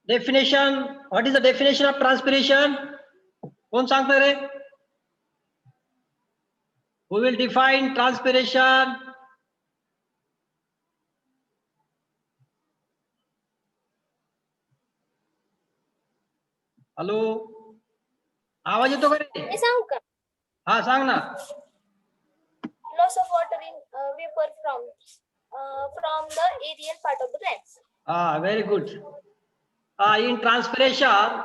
Definition. What is the definition of transpiration? कोण सांगतं रे? Who will define transpiration? Hello, आवाज येतो का रे? मी सांगू का? हा सांग ना. Loss of water in vapor from the aerial part of the plants. Very good. In transpiration,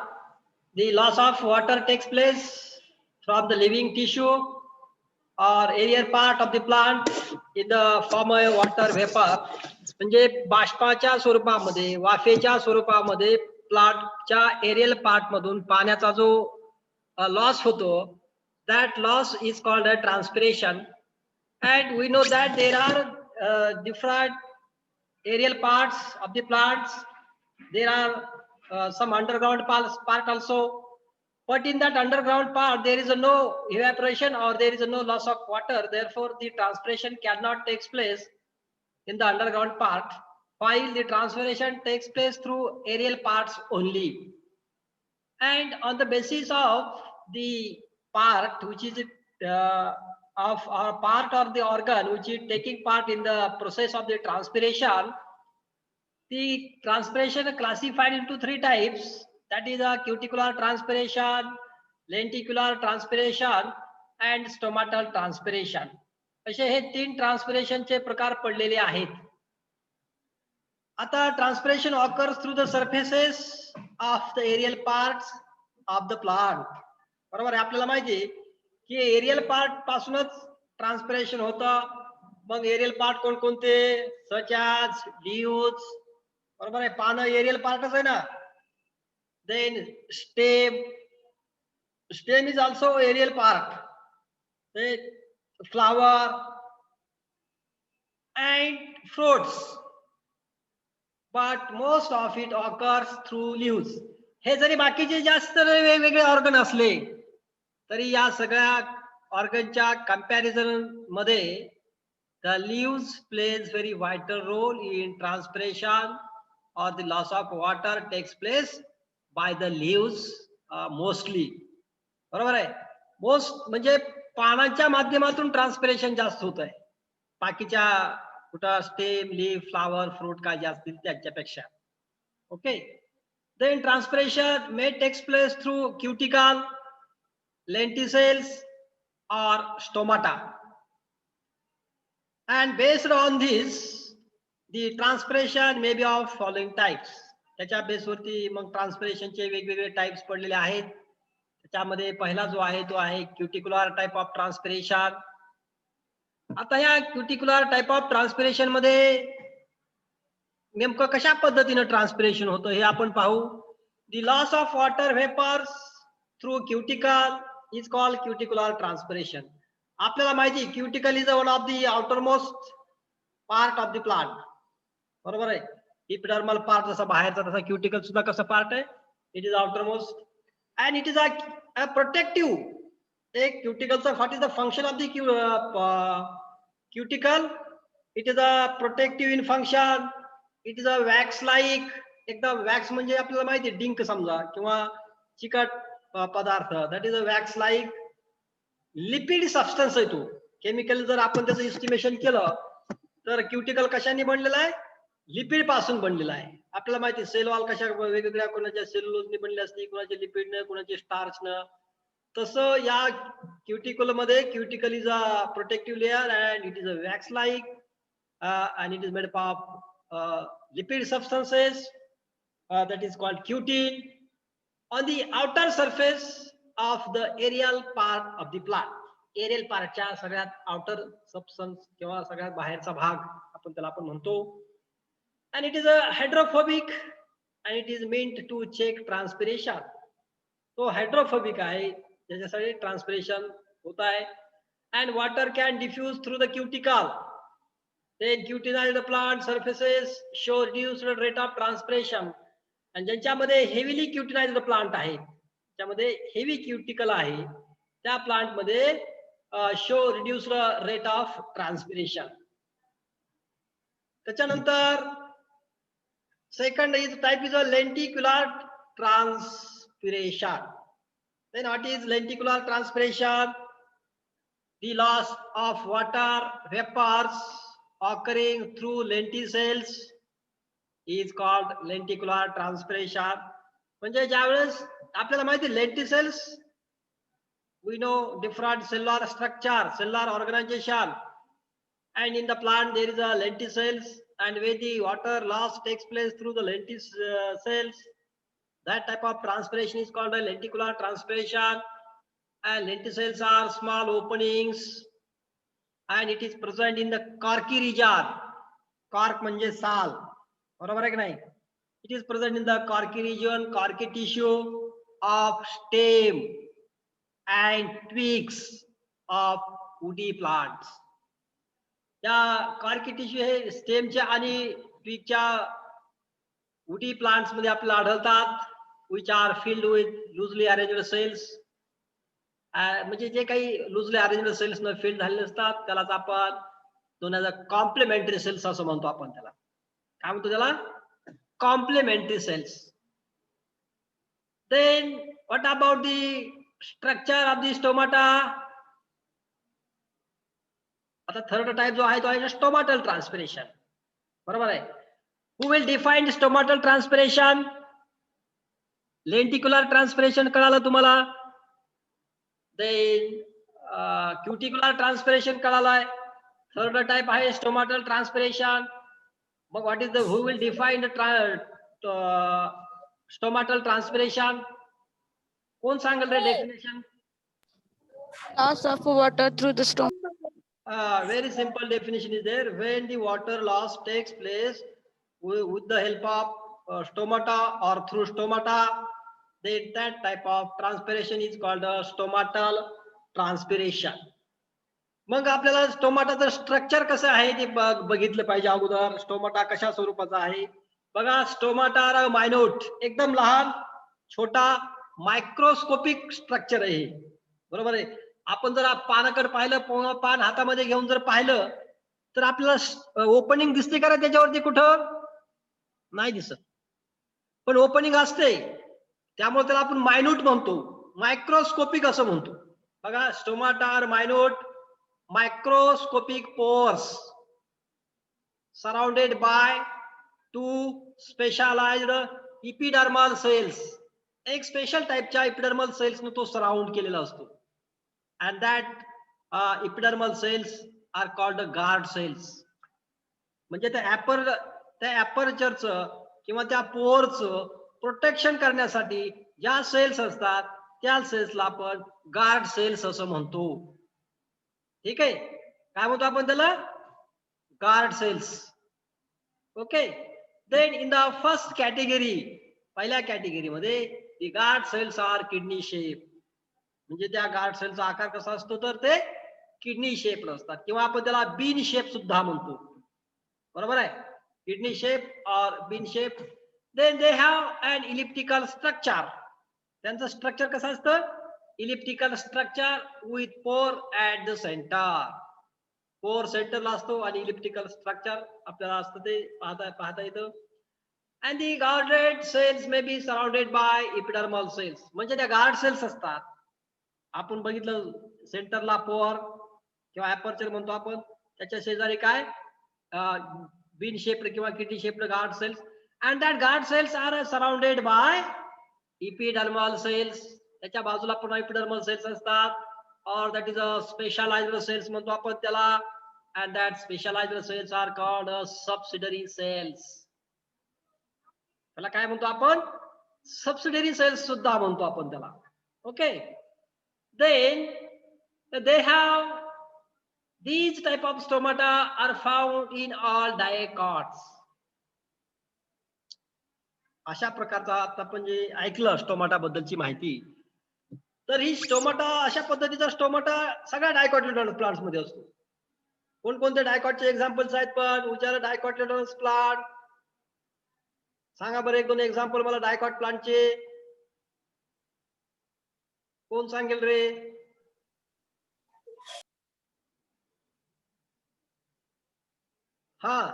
the loss of water takes place from the living tissue or aerial part of the plant in the form of water vapor. म्हणजे बाष्पाच्या स्वरूपामध्ये, वाफेच्या स्वरूपामध्ये प्लांटच्या aerial part मधून पाण्याचा जो loss होतो, that loss is called a transpiration. And we know that there are different aerial parts of the plants. There are some underground part also, but in that underground part there is no evaporation or there is no loss of water. Therefore the transpiration cannot take place in the underground part, while the transpiration takes place through aerial parts only. And on the basis of the part which is of our part or the organ which is taking part in the process of the transpiration, the transpiration classified into three types. That is a cuticular transpiration, lenticular transpiration and stomatal transpiration. असे हे तीन ट्रान्सपिरेशनचे प्रकार पडलेले आहेत. आता transpiration occurs through the surfaces of the aerial parts of the plant. बरोबर आहे, आपल्याला माहिती आहे की एरियल पार्ट पासूनच ट्रान्सपिरेशन होतं. मग एरियल पार्ट कोणकोणते? सच ॲज लीव्स, बरोबर आहे, पानं एरियल पार्टच आहे ना. Then stem is also aerial part. Flower and fruits, but most of it occurs through leaves. हे जरी बाकीचे जास्त वेगवेगळे ऑर्गन असले तरी या सगळ्या ऑर्गनच्या कंपॅरिझन मध्ये the leaves plays very vital role in transpiration or the loss of water takes place by the leaves mostly. बरोबर आहे. मोस्ट म्हणजे पानांच्या माध्यमातून ट्रान्सपिरेशन जास्त होत आहे, बाकीच्या कुठं स्टेम, लीफ, फ्लावर, फ्रूट काय जे असतील त्याच्यापेक्षा. Okay. Then transpiration may takes place through cuticle, lenticels or stomata. And based on this, the transpiration may be of following types. त्याच्या बेसवरती मग ट्रान्सपिरेशनचे वेगवेगळे टाइप्स पडलेले आहेत. त्याच्यामध्ये पहिला जो आहे तो आहे क्युटिक्युलर टाइप ऑफ ट्रान्सपिरेशन. आता या क्युटिक्युलर टाइप ऑफ ट्रान्सपिरेशन मध्ये नेमकं कशा पद्धतीने ट्रान्सपिरेशन होतं हे आपण पाहू. The loss of water vapours through cuticle is called cuticular transpiration. आपल्याला माहिती cuticle is one of the outermost part of the plant. बरोबर आहे. इपिडर्मल पार्ट जसा बाहेरचा तसा क्युटिकल सुद्धा कसं पार्ट आहे, it is outermost and it is a protective. एक क्युटिकलचा what is the function of the cuticle? It is a protective in function. It is a wax like. एकदम वॅक्स म्हणजे आपल्याला माहिती आहे डिंक समजा किंवा चिकट पदार्थ, that is a wax like. Lipid substance आहे तो. केमिकल जर आपण त्याचं एस्टिमेशन केलं तर क्युटिकल कशाने बनलेला आहे? लिपिड पासून बनलेला आहे. आपल्याला माहिती सेल वॉल कशा वेगवेगळ्या, कोणाच्या सेल्युलोजने बनली असते, कोणाच्या लिपिडने, कोणाच्या स्टार्चनं. तसं या क्युटिकल मध्ये cuticle is a protective layer and it is a wax like and it is made up of lipid substances that is called cutin on the outer surface of the aerial part of the plant. Aerial पार्टच्या सगळ्यात outer substance किंवा सगळ्यात बाहेरचा भाग आपण त्याला आपण म्हणतो. and it is a hydrophobic and it is meant to check transpiration. तो हायड्रोफोबिक आहे, ज्याच्यासाठी ट्रान्सपिरेशन होत आहे. and water can diffuse through the cuticle. then cutinize the plant surfaces show reduced rate of transpiration. आणि ज्यांच्यामध्ये heavily क्युटिनाइज्ड plant आहे, त्यामध्ये heavy cuticle आहे, त्या प्लांट मध्ये show reduced rate of transpiration. त्याच्यानंतर Second is type is a lenticular transpiration. Then what is lenticular transpiration? The loss of water vapors occurring through lenticels is called lenticular transpiration. म्हणजे ज्यावेळेस आपल्याला माहिती lenticels, we know different cellular structure, cellular organization, and in the plant there is a lenticels, and where the water loss takes place through the lenticels, that type of transpiration is called a lenticular transpiration. And lenticels are small openings, and it is present in the corky region. Cork म्हणजे साल, बरोबर आहे की नाही? It is present in the corky region, corky tissue of stem and twigs of woody plants. त्या Corky tissue हे स्टेमच्या आणि ट्विगच्या woody plants मध्ये आपल्याला आढळतात, which are filled with loosely arranged cells. म्हणजे जे काही लुजली अरेंज्ड सेल्स न फिल्ड झालेले असतात त्यालाच आपण known as a complementary cells असं म्हणतो आपण त्याला. काय म्हणतो त्याला? Complementary cells. Then what about the structure of the stomata? आता थर्ड टाइप जो आहे तो आहे स्टोमाटल ट्रान्सपिरेशन, बरोबर आहे. Who will define stomatal transpiration? Lenticular transpiration कळालं तुम्हाला. Then cuticular transpiration कळालाय. थर्ड टाइप आहे स्टोमाटल ट्रान्सपिरेशन. मग what is the who will define the stomatal transpiration? कोण सांगेल रे definition? Loss of water through the stomach. Very simple definition is there. When the water loss takes place with the help of stomata or through stomata, then that type of transpiration is called a stomatal transpiration. मग आपल्याला स्टोमाटाचं structure कसं आहे ते बघितलं पाहिजे अगोदर. Stomata कशा स्वरूपाचा आहे बघा. स्टोमाटा मायन्यूट, एकदम लहान छोटा मायक्रोस्कोपिक स्ट्रक्चर आहे, बरोबर आहे. आपण जर पानाकडे पाहिलं, पान हातामध्ये घेऊन जर पाहिलं तर आपल्याला ओपनिंग दिसते का त्याच्यावरती? कुठं नाही दिसत, पण ओपनिंग असते. त्यामुळे त्याला आपण मायन्यूट म्हणतो, मायक्रोस्कोपिक असं म्हणतो. बघा stomata minute, microscopic pores surrounded by two specialized epidermal cells. एक स्पेशल टाइपच्या epidermal cells ने तो सराउंड केलेला असतो. and that epidermal cells are called guard cells. म्हणजे त्या ॲपर्चरचं किंवा त्या पोरचं प्रोटेक्शन करण्यासाठी ज्या सेल्स असतात त्या सेल्सला आपण गार्ड सेल्स असं म्हणतो. ठीक आहे, काय म्हणतो आपण त्याला? Guard cells. Okay. Then in the first category, पहिल्या कॅटेगरीमध्ये the guard cells are kidney shape. म्हणजे त्या गार्ड सेलचा आकार कसा असतो तर ते किडनी शेप असतात, किंवा आपण त्याला बीन शेप सुद्धा म्हणतो, बरोबर आहे. किडनी शेप और bean shape. Then they have an elliptical structure. त्यांचं स्ट्रक्चर कसं असतं? Elliptical structure with pore at the centre. Pore सेंटरला असतो आणि इलिप्टिकल स्ट्रक्चर आपल्याला असतं ते पाहता येतं. And the guarded cells may be surrounded by epidermal cells. म्हणजे त्या गार्ड सेल्स असतात. आपण बघितलं सेंटरला पोर किंवा ॲपर्चर म्हणतो आपण, त्याच्या शेजारी काय बीन शेप किंवा kidney shape guard cells. And that guard cells are surrounded by epidermal cells. त्याच्या बाजूला पण इपिडर्मल सेल्स असतात, और that is a specialised cells म्हणतो आपण त्याला. And that specialised cells are called subsidiary cells. त्याला काय म्हणतो आपण? सबसिडरी सेल्स सुद्धा म्हणतो आपण त्याला. Okay. Then they have these type of stomata are found in all dicots. अशा प्रकारचा आता आपण जे ऐकलं स्टोमाटा बद्दलची माहिती, तर ही स्टोमाटा अशा पद्धतीचा स्टोमाटा सगळ्या डायकॉटिलेडोनस प्लांट्स मध्ये असतो. कोणकोणते डायकॉटचे एक्झाम्पल्स आहेत? पण विचार डायकॉटिलेडोनस प्लांट सांगा बरं, एक दोन एक्झाम्पल मला डायकॉट प्लांटचे. कोण सांगेल रे? हा,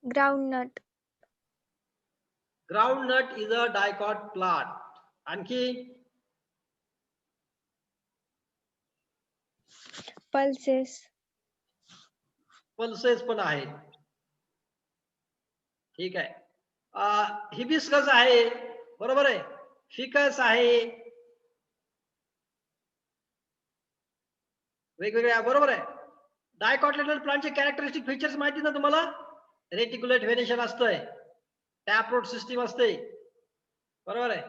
Groundnut. Groundnut is a dicot plant. आणखी Pulses. पल्सेस पण आहेत. ठीक आहे. हिबिस्कस आहे, बरोबर आहे. फिकस आहे, वेगवेगळ्या, बरोबर आहे. डायकॉटिलेडोनल प्लांटचे कॅरेक्टरिस्टिक फीचर्स माहिती ना तुम्हाला? रेटिक्युलेट व्हेनेशन असतंय, टॅपरूट सिस्टीम असते, बरोबर आहे.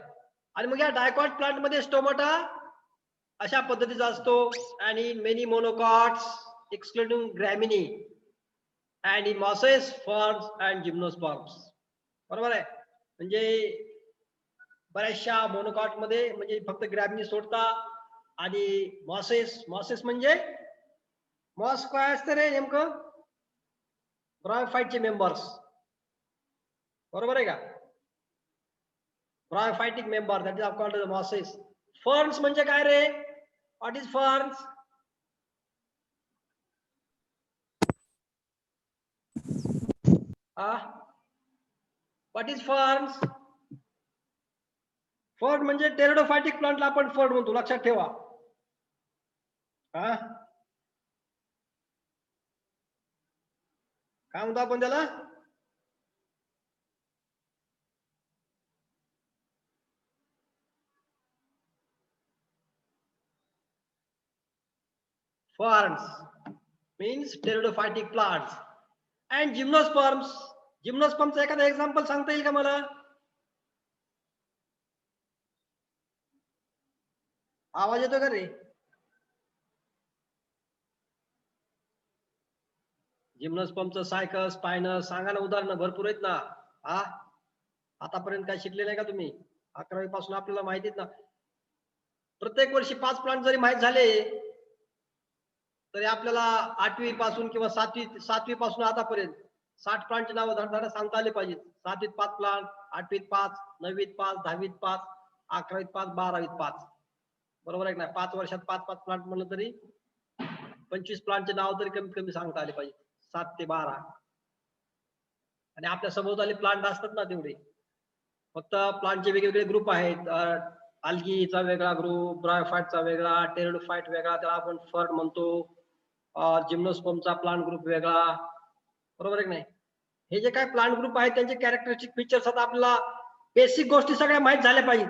आणि मग या डायकॉट प्लांट मध्ये स्टोमाटा अशा पद्धतीचा असतो. आणि in many monocots excluding Gramineae and in mosses, ferns and gymnosperms, बरोबर आहे. म्हणजे बऱ्याचशा मोनोकॉट मध्ये म्हणजे फक्त ग्रॅमिनी सोडता. आणि मॉसेस म्हणजे मॉस काय असतं रे नेमकं? ब्रायोफाइटचे मेंबर्स, बरोबर आहे का? Bryophytic member, that is called the mosses. Ferns म्हणजे काय रे? What is ferns? What is ferns? Fern म्हणजे टेरिडोफायटिक प्लांटला आपण फर्न म्हणतो, लक्षात ठेवा. काय म्हणतो आपण त्याला? Ferns means pteridophytic plants. And gymnosperms. Gymnospermचं एखादं एक्झाम्पल सांगता येईल का मला? आवाज येतो का रे? जिम्नोस्पर्मचं सायकस, स्पायनस सांगा ना, उदाहरणं भरपूर आहेत ना. आतापर्यंत काय शिकले नाही का तुम्ही? 11वी पासून आपल्याला माहिती आहेत ना. प्रत्येक वर्षी 5 प्लांट जरी माहित झाले तरी आपल्याला 8वी पासून किंवा 7वी पासून आतापर्यंत 60 प्लांटची नावं धडधड सांगता आले पाहिजेत. 7वीत 5 प्लांट, 8वीत 5, 9वीत 5, 10वीत 5, 11वीत 5, 12वीत 5, बरोबर आहे ना? 5 वर्षात 5 प्लांट म्हणलं तरी 25 प्लांटचे नाव तरी कमीत कमी सांगता आले पाहिजे, 7 ते 12. आणि आपल्या सभोवताली प्लांट असतात ना तेवढे. फक्त प्लांटचे वेगवेगळे ग्रुप आहेत. अल्गीचा वेगळा ग्रुप, ब्रायोफाइटचा वेगळा, टेरिडोफाइट वेगळा, त्याला आपण फर्न म्हणतो. जिम्नोस्पर्मचा प्लांट ग्रुप वेगळा, बरोबर आहे की नाही? हे जे काय प्लांट ग्रुप आहेत त्यांचे कॅरेक्टरिस्टिक फीचर्स आता आपल्याला बेसिक गोष्टी सगळ्या माहित झाल्या पाहिजेत,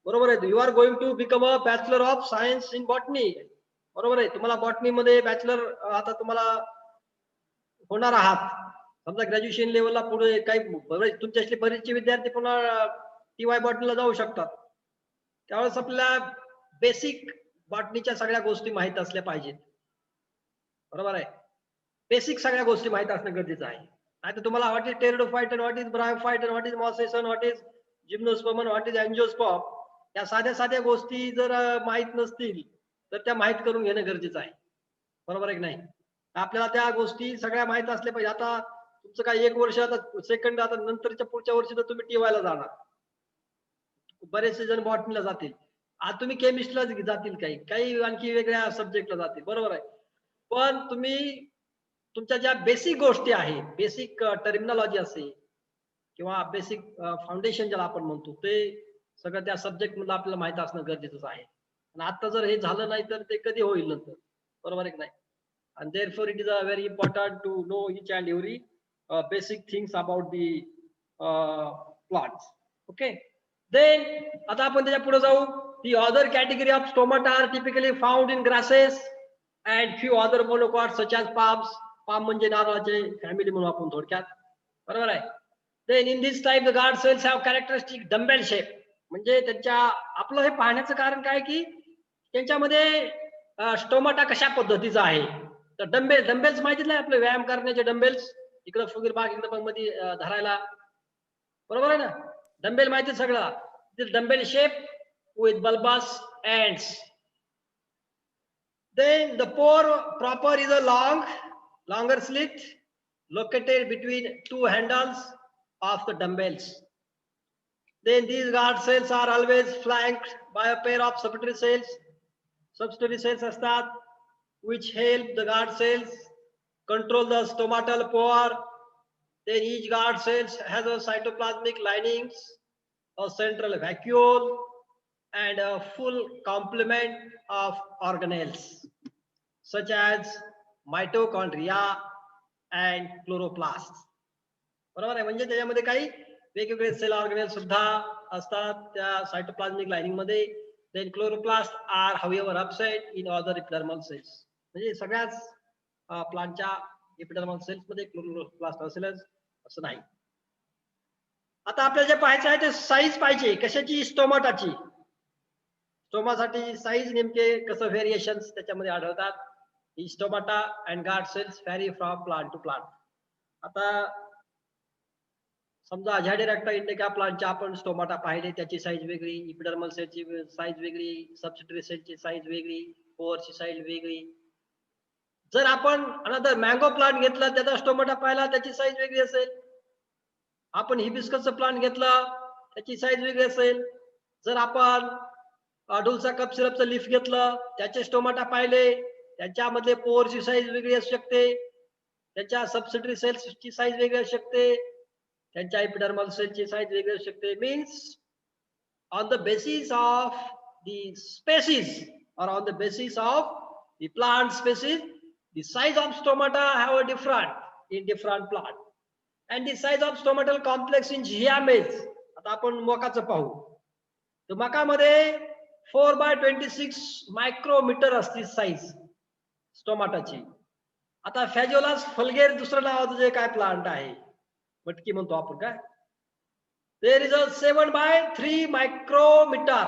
बरोबर आहे. You are going to become a bachelor of science in botany, बरोबर आहे. तुम्हाला बॉटनी मध्ये बॅचलर आता तुम्हाला होणार आहात. समजा ग्रॅज्युएशन लेवलला पुढे काही तुमच्यातले बरेचसे विद्यार्थी पुन्हा TY बॉटनीला जाऊ शकतात. त्यावेळेस आपल्याला बेसिक बॉटनीच्या सगळ्या गोष्टी माहित असल्या पाहिजेत, बरोबर आहे. बेसिक सगळ्या गोष्टी माहित असणं गरजेचं आहे. नाही तर तुम्हाला what is pteridophyte, what is bryophyte, what is mosses, what is gymnosperm, what is angiosperm, या साध्या साध्या गोष्टी जर माहित नसतील तर त्या माहित करून घेणं गरजेचं आहे, बरोबर आहे की नाही? आपल्याला त्या गोष्टी सगळ्या माहित असल्या पाहिजे. आता तुमचं काय 1 वर्ष, आता सेकंड, आता नंतरच्या पुढच्या वर्षी तर तुम्ही TY ला जाणार, बरेचसे जण बॉटनीला जातील. आज तुम्ही केमिस्ट्रीला जातील, काही आणखी वेगळ्या सब्जेक्टला जातील, बरोबर आहे. पण तुम्ही तुमच्या ज्या बेसिक गोष्टी आहेत, बेसिक टर्मिनॉलॉजी असेल किंवा बेसिक फाउंडेशन ज्याला आपण म्हणतो, ते सगळं त्या सब्जेक्ट मध्ये आपल्याला माहित असणं गरजेचं आहे. आणि आता जर हे झालं नाही तर ते कधी होईल नंतर, बरोबर आहे की नाही? And therefore it is a very important to know each and every basic things about the plants. Okay, then आता आपण त्याच्या पुढे जाऊ. The other category of stomata are typically found in grasses and few other monocots such as palms. palm म्हणजे नारळाचे family म्हणून आपण थोडक्यात, बरोबर आहे. Then in this type the guard cells have characteristic dumbbell shape. म्हणजे त्यांच्या आपलं हे पाहण्याचं कारण काय की त्यांच्यामध्ये स्टोमाटा कशा पद्धतीचा आहे. तर डंबेल्स माहिती नाही आपले व्यायाम करण्याचे डंबेल्स, इकडे फुगीरबाग इकडे मध्ये धरायला, बरोबर आहे ना? डंबेल माहिती सगळं. Dumbbell shape with bulbous ends. Then the pore proper is a longer slit located between 2 handles of the dumbbells. Then these guard cells are always flanked by a pair of subsidiary cells. Subsidiary cells असतात which help the guard cells control the stomatal pore Then each guard cells has a cytoplasmic linings, a central vacuole, and a full complement of organelles such as mitochondria and chloroplasts. बरोबर आहे. म्हणजे त्याच्यामध्ये काही वेगवेगळे sale organelle सुद्धा असतात त्या cytoplasmic lining मध्ये. Then chloroplast are however upside in other epidermal cells. म्हणजे सगळ्याच प्लांटच्या इपिडर्मल सेल्स मध्ये क्लोरोप्लास्ट असेलच असं नाही. आता आपल्याला जे पाहायचं आहे ते साईज पाहिजे. कशाची? स्टोमाटाची. स्टोमासाठी साईज नेमके कसं व्हेरिएशन्स त्याच्यामध्ये आढळतात. ही stomata and guard cells vary from plant to plant. आता समजा झॅडिरेक्टा इंडिका प्लांटच्या आपण स्टोमाटा पाहिले, त्याची साईज वेगळी, इपिडर्मल सेलची साईज वेगळी, सबसिटरी सेलची साईज वेगळी, कोअरची साईज वेगळी. जर आपण अनदर मँगो प्लांट घेतला, त्याचा स्टोमाटा पाहिला, त्याची साईज वेगळी असेल. आपण हिबिस्कसचं प्लांट घेतलं, त्याची साईज वेगळी असेल. जर आपण अडुल्सा कप सिरपचं लीफ घेतलं, त्याचे स्टोमाटा पाहिले, त्याच्यामधले पोअरची साईज वेगळी असू शकते, त्याच्या सबसिटरी सेल्सची साईज वेगळी असू शकते, त्यांच्या एपिडर्मल सेलची साईज वेगळी असू शकते. Means on the basis of the species or on the basis of the plant species, the size of stomata have a different in different plant, and the size of stomatal complex in Giamese. आता आपण मकाचं पाहू. तर मकामध्ये 4/26 micrometre असते size स्टोमाटाची. आता फॅजिओलस फल्गेर दुसरं नावाचं जे काय प्लांट आहे, मटकी म्हणतो आपण काय, there is a 7/3 micrometre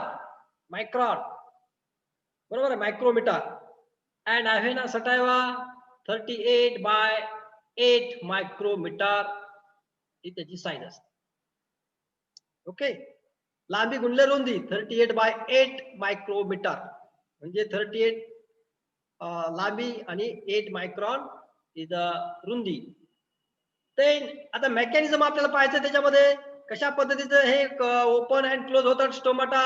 micron. बरोबर आहे, micrometre. And Avena sativa 38/8 micrometre ही त्याची साईज असते. ओके. लांबी गुणले रुंदी 38/8 मायक्रोमीटर म्हणजे 38 लांबी आणि 8 मायक्रॉन इज रुंदी. ते आता मेकॅनिझम आपल्याला पाहायचं त्याच्यामध्ये कशा पद्धतीचं हे ओपन अँड क्लोज होतात स्टोमाटा.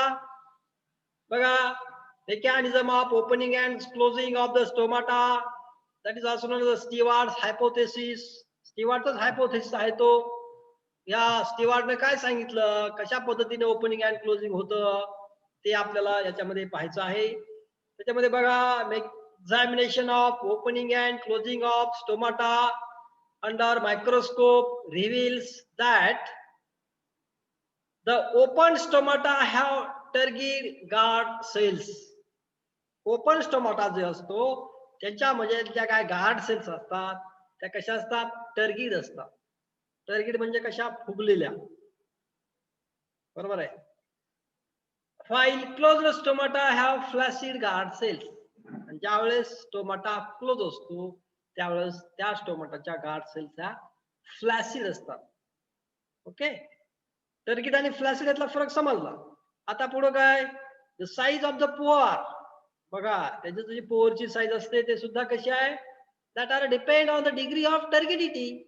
बघा, mechanism of opening and closing of the stomata, that is also known as Stewart's hypothesis. स्टीवार्टच हायपोथेसिस आहे तो. या स्टीवार्टने काय सांगितलं, कशा पद्धतीने ओपनिंग अँड क्लोजिंग होतं ते आपल्याला याच्यामध्ये पाहायचं आहे. त्याच्यामध्ये बघा, examination of opening and closing of stomata under microscope reveals that the open stomata have turgid guard cells. Open stomata जे असतो त्याच्यामध्ये ज्या काय गार्ड सेल्स असतात त्या कशा असतात? टर्गीड असतात. टर्गीड म्हणजे कशा? फुगलेल्या. बरोबर आहे. While closed stomata have flaccid guard cells. आणि ज्यावेळेस स्टोमाटा क्लोज असतो त्यावेळेस त्या स्टोमाटाच्या गार्ड सेल्स ह्या फ्लॅसिड असतात. ओके. टर्गीड आणि फ्लॅसिड यातला फरक समजला. आता पुढे काय? The size of the pore. बघा, त्याची जी पोअरची साईज असते ते सुद्धा कशी आहे? That are depend on the degree of turgidity.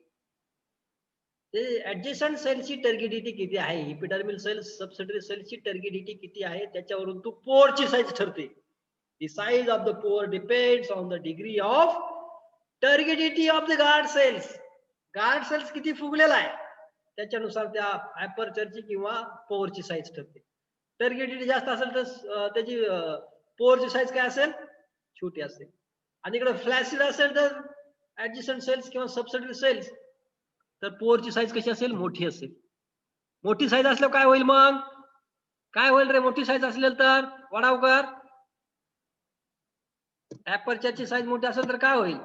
ते ऍडजस्टंट सेलची टर्गिडिटी किती आहे, इपिडर्मल सेल्स सबसिटरी सेलची टर्गिडिटी किती आहे त्याच्यावरून तू पोअरची साईज ठरते. The size of the pore depends on the degree of turgidity of the guard cells. Guard cells किती फुगलेला आहे त्याच्यानुसार त्या अपर्चरची किंवा पोअरची साईज ठरते. टर्गिडिटी जास्त असेल तर त्याची पोअरची साईज काय असेल? छोटी असेल. आणि इकडे फ्लॅसिड असेल तर ऍडजस्टंट सेल्स किंवा सबसिटरी सेल्स तर पोअरची साईज कशी असेल? मोठी असेल. मोठी साईज असल्यावर काय होईल? मग काय होईल रे मोठी साईज असेल तर? वडावकर, ऍपर्चरची साईज मोठी असेल तर काय होईल?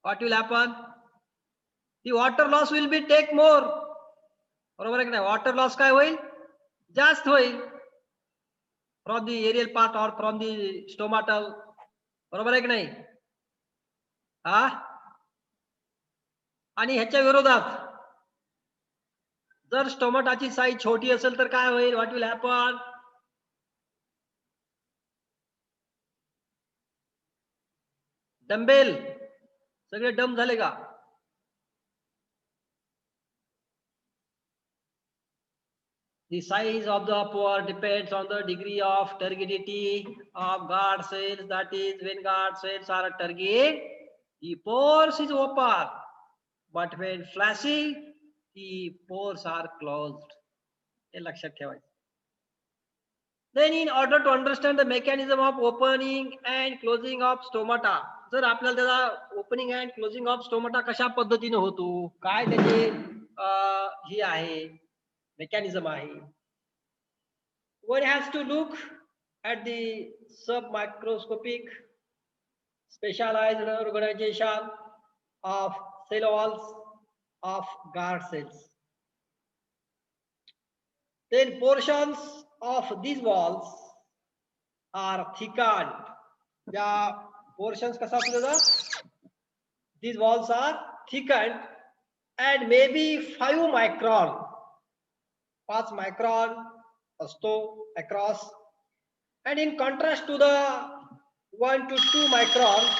What will happen? The water loss will be take more. बरोबर आहे की नाही? वॉटर लॉस काय होईल? जास्त होईल फ्रॉम दी एरियल पार्ट और फ्रॉम दी स्टोमाटल. बरोबर आहे की नाही? आणि ह्याच्या विरोधात जर स्टोमाटाची साईज छोटी असेल तर काय होईल? What will happen? डंबेल सगळे डम झाले का? The size of the pore depends on the degree of turgidity of guard cells. That is, when guard cells are turgid, the pores is open, but when flaccid, the pores are closed. हे लक्षात ठेवायचं. Then in order to understand the mechanism of opening and closing of stomata, जर आपल्याला त्याचा opening and closing of stomata कशा पद्धतीने होतो, काय त्याचे ही आहे mechanism आहे, one has to look at the submicroscopic specialized organization of cell walls of guard cells. Then portions of these walls are thickened. Yeah, portions कसा असतो त्याचा? These walls are thickened and maybe 5 micron, 5 micron असतो across, and in contrast to the 1 to 2 micron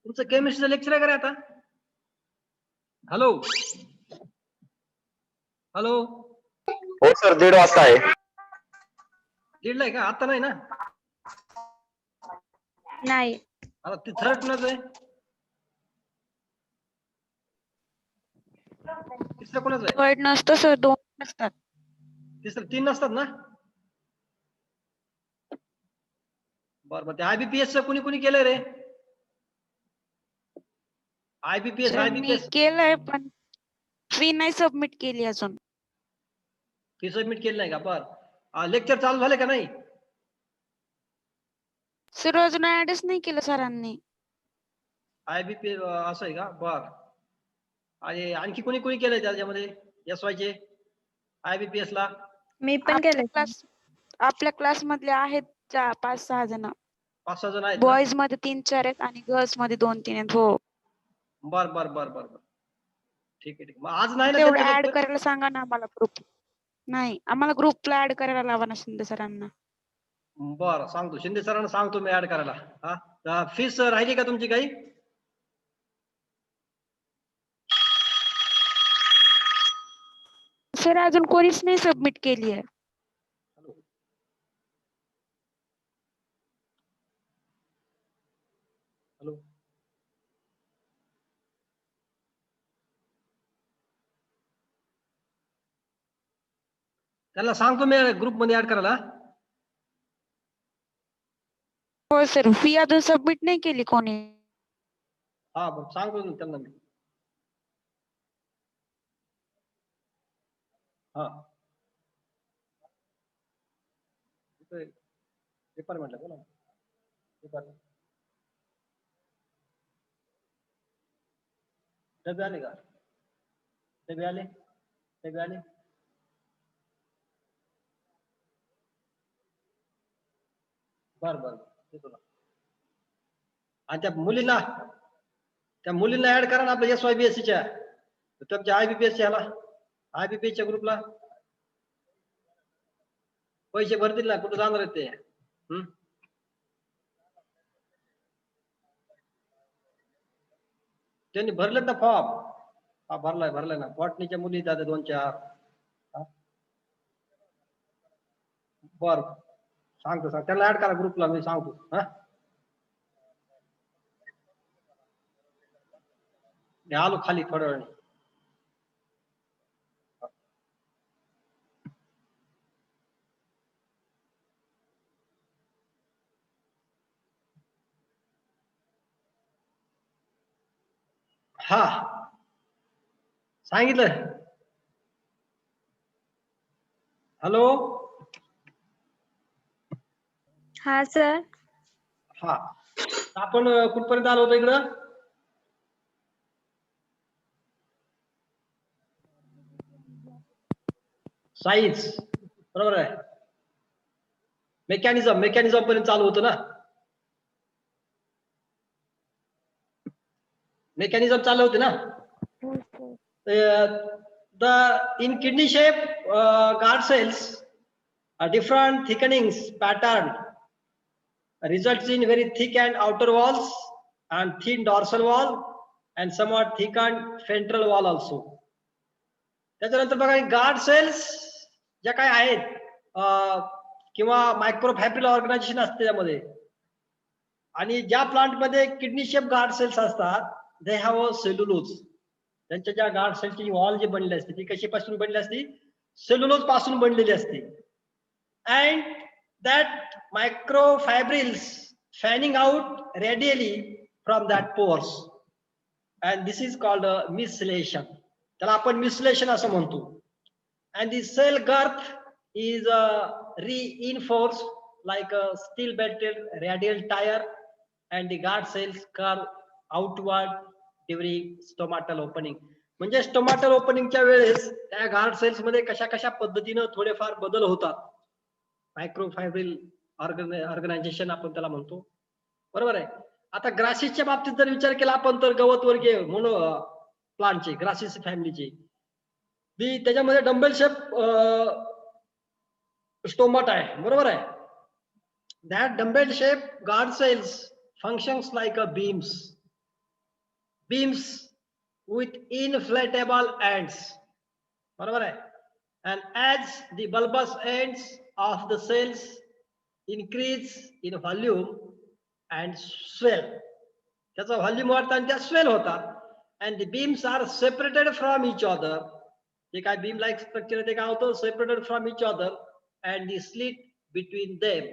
तुमचं केमिस्ट्रीचं lecture आहे का रे आता? Hello hello, हो sir 1:30 वाजता आहे. 1:30 आहे का? आता नाही ना? नाही. आता ते थर्ड कुणाचं आहे? तिसरं कोणाचं आहे? थर्ड नसतं सर, 2 असतात. तिसरं 3 नसतात ना? बरं बरं, ते IBPS चं कुणी कुणी केलंय रे? IBPS सर मी केलंय पण फी नाही सबमिट केली अजून. फी सबमिट केलं नाही का? बरं, लेक्चर चालू झाले का नाही? सर अजून ऍडच नाही केलं सरांनी. IBPS असं आहे का? बरं, आणि आणखी कोणी कोणी केलंय त्याच्यामध्ये SY चे IBPS ला? मी पण केलंय. आपल्या क्लास मधले आहेत 5-6 जण. 5-6 जण आहेत ना? बॉईज मध्ये 3-4 आहेत आणि गर्ल्स मध्ये 2-3 आहेत. हो. बर बर बर बर बर, ठीक आहे ठीक. मग आज नाही ना तेवढं त्यांचं ऍड lecture? करायला सांगा ना आम्हाला ग्रुप. नाही, आम्हाला ग्रुपला ऍड करायला लावा ना शिंदे सरांना. बरं, सांगतो शिंदे सरांना सांगतो मी ऍड करायला. हा, फीस राहिली का तुमची काही? सर अजून कोणीच नाही सबमिट केली आहे. हॅलो, त्याला सांगतो मी ग्रुप मध्ये ऍड करायला. हो सर, फी अजून सबमिट नाही केली कोणी. हा बरं, सांगतो ना त्यांना मी. हा, डिपार्टमेंटला बोला. डिपार्टमेंट डबे आले का? डबे आले, डबे आले. बर बर, देतो ना. आणि त्या मुलींना ऍड करा ना आपल्या SYBSC च्या, तुमच्या IBPS च्या IBPS च्या ग्रुपला. पैसे भरतील ना, कुठं जाणार आहेत ते? त्यांनी भरलेत ना फॉर्म? हा भरलाय ना. बॉटनीच्या मुली जाते 2-4. बर सांगतो त्याला ऍड करा ग्रुपला, मी सांगतो. आलो खाली थोड्या वेळ. हा सांगितलं. हॅलो. हा सर. हा आपण कुठपर्यंत आलो होतो इकडं? सायन्स, बरोबर आहे. मेकॅनिझम पर्यंत चालू होतं ना. मेकॅनिझम चालू होते ना. In kidney shape guard cells, different thickenings pattern results in very thick and outer walls and thin dorsal wall and somewhat thickened ventral wall also. त्याच्यानंतर बघा गार्ड सेल्स ज्या काय आहेत किंवा मायक्रोफॅब्रिल ऑर्गनायझेशन असते त्यामध्ये, आणि ज्या प्लांट मध्ये किडनी शेप गार्ड सेल्स असतात दे हॅव अ सेल्युलोज. त्यांच्या ज्या गार्ड सेलची वॉल जी बनलेली असते ती कशापासून बनलेली असते? सेल्युलोज पासून बनलेली असते. And that microfibrils fanning out radially from that pores and this is called micellation. त्याला आपण मिसलेशन असं म्हणतो. And the cell girth is reinforced like a steel belted radial tire and the guard cells curve outward during stomatal opening. म्हणजे stomatal ओपनिंगच्या वेळेस त्या guard cells मध्ये कशा कशा पद्धतीनं थोडेफार बदल होतात. मायक्रोफायब्रिल ऑर्गनायझेशन आपण त्याला म्हणतो, बरोबर आहे. आता ग्रासिसच्या बाबतीत जर विचार केला आपण तर गवत वर्गीय मोनो प्लांटचे, ग्रासिस फॅमिलीचे, त्याच्यामध्ये डंबेल शेप स्टोमाटा आहे, बरोबर आहे. That dumbbell shape guard cells functions like a beams with inflatable ends, बरोबर आहे. And as the bulbous ends of the cells increase in volume and swell, त्याचा व्हॉल्यूम वाढतं आणि त्या स्वेल होतात. and the beams are separated from each other. जे काय beam like structure ते काय होतं? Separated from each other and the slit between them.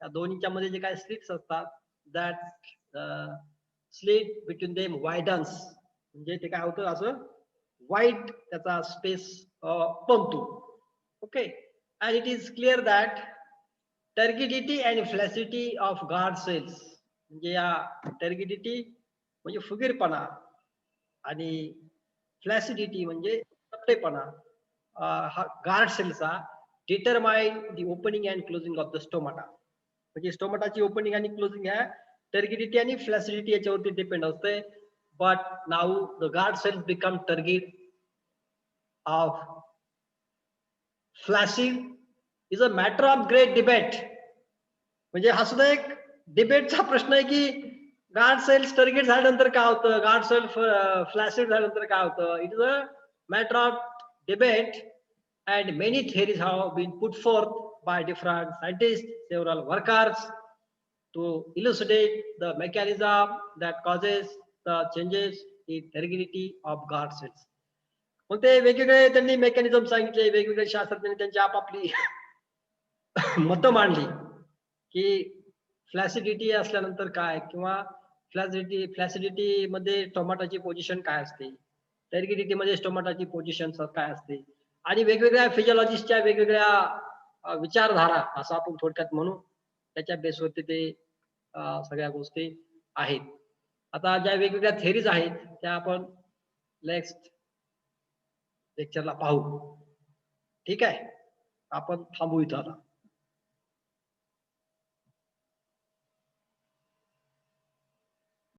त्या दोन्हीच्या मध्ये जे काय स्लिट्स असतात that slit between them widens, म्हणजे ते काय होतं असं वाईड त्याचा स्पेस बनतो. Okay. And it is clear that turgidity and flaccidity of guard cells, म्हणजे या टर्गिडिटी म्हणजे फुगीरपणा आणि फ्लॅसिडिटी म्हणजे तपटेपणा हा गार्ड सेलचा determine the opening and closing of the stomata. म्हणजे स्टोमाटाची ओपनिंग आणि क्लोजिंग ह्या टर्गिडिटी आणि फ्लॅसिडिटी याच्यावरती डिपेंड असते. But now the guard cells become turgid of flaccid is a matter of great debate. म्हणजे हा सुद्धा एक डिबेटचा प्रश्न आहे की गार्ड सेल्स टर्गिड झाल्यानंतर काय होतं, गार्ड सेल फ्लॅसिड झाल्यानंतर काय होतं. It is a matter of debate and many theories have been put forth by different scientists, several workers to elucidate the mechanism that causes the changes in turgidity of guard cells. मग ते वेगवेगळे त्यांनी mechanism सांगितले, वेगवेगळे शास्त्रज्ञांनी त्यांची आपापली मतं मांडली की फ्लॅसिडिटी असल्यानंतर काय, किंवा फ्लॅसिडिटी मध्ये टोमॅटोची पोझिशन काय असते, टर्गिडिटी मध्ये स्टोमाटाची पोझिशन काय असते, आणि वेगवेगळ्या फिजिओलॉजिस्टच्या वेगवेगळ्या विचारधारा असं आपण थोडक्यात म्हणू, त्याच्या बेसवरती ते सगळ्या गोष्टी आहेत. आता ज्या वेगवेगळ्या थेरीज आहेत त्या आपण नेक्स्ट लेक्चरला पाहू. ठीक आहे, आपण थांबू इथं आता.